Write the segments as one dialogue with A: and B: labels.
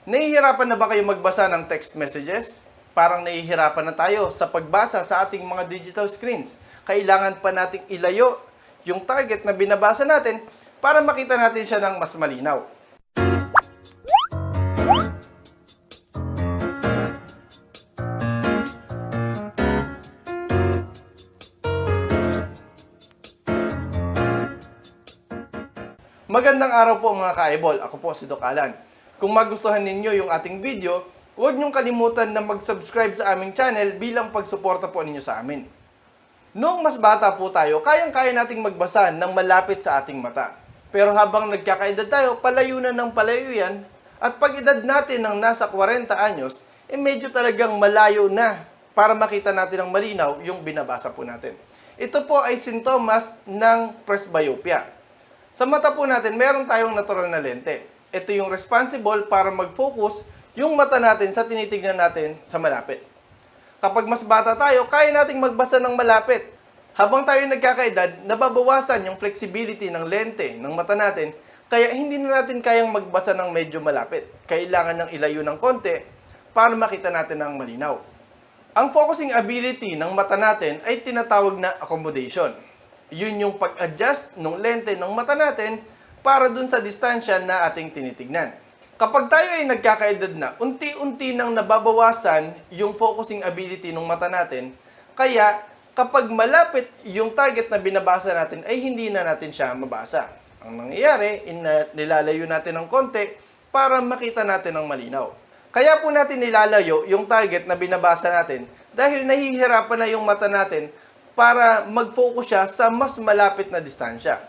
A: Nahihirapan na ba kayo magbasa ng text messages? Parang nahihirapan na tayo sa pagbasa sa ating mga digital screens. Kailangan pa nating ilayo yung target na binabasa natin para makita natin siya ng mas malinaw. Magandang araw po mga ka-eyeball. Ako po si Doc Alan. Kung magustuhan ninyo yung ating video, huwag niyong kalimutan na mag-subscribe sa aming channel bilang pagsuporta po ninyo sa amin. Noong mas bata po tayo, kayang-kaya nating magbasa ng malapit sa ating mata. Pero habang nagkakaedad tayo, palayo na ng palayo yan. At pag edad natin ng nasa 40 anyos, medyo talagang malayo na para makita natin ng malinaw yung binabasa po natin. Ito po ay sintomas ng presbyopia. Sa mata po natin, meron tayong natural na lente. Ito yung responsible para mag-focus yung mata natin sa tinitignan natin sa malapit. Kapag mas bata tayo, kaya nating magbasa ng malapit. Habang tayo nagkakaedad, nababawasan yung flexibility ng lente ng mata natin, kaya hindi na natin kayang magbasa ng medyo malapit. Kailangan ng ilayo ng konti para makita natin ng malinaw. Ang focusing ability ng mata natin ay tinatawag na accommodation. Yun yung pag-adjust ng lente ng mata natin para dun sa distansya na ating tinitignan. Kapag tayo ay nagkakaedad na, unti-unti nang nababawasan yung focusing ability ng mata natin, kaya kapag malapit yung target na binabasa natin ay hindi na natin siya mabasa. Ang nangyayari, nilalayo natin ng konti para makita natin ng malinaw. Kaya po natin nilalayo yung target na binabasa natin dahil nahihirapan na yung mata natin para mag-focus siya sa mas malapit na distansya.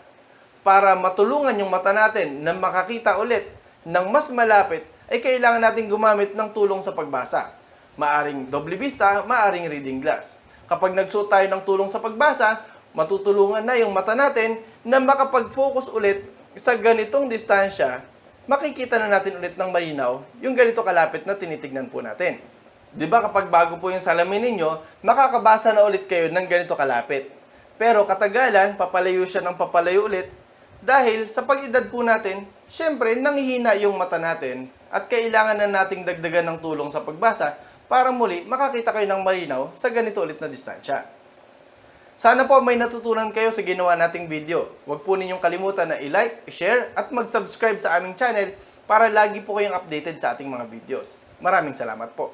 A: Para matulungan yung mata natin na makakita ulit ng mas malapit, ay kailangan natin gumamit ng tulong sa pagbasa. Maaring doble vista, maaring reading glass. Kapag nagsuot tayo ng tulong sa pagbasa, matutulungan na yung mata natin na makapag-focus ulit sa ganitong distansya, makikita na natin ulit ng malinaw yung ganito kalapit na tinitignan po natin. Diba kapag bago po yung salamin ninyo, makakabasa na ulit kayo ng ganito kalapit. Pero katagalan, papalayo siya ng papalayo ulit dahil sa pag-edad po natin, syempre nanghihina yung mata natin at kailangan na nating dagdagan ng tulong sa pagbasa para muli makakita kayo ng malinaw sa ganito ulit na distansya. Sana po may natutunan kayo sa ginawa nating video. Huwag po ninyong kalimutan na i-like, i-share at mag-subscribe sa aming channel para lagi po kayong updated sa ating mga videos. Maraming salamat po.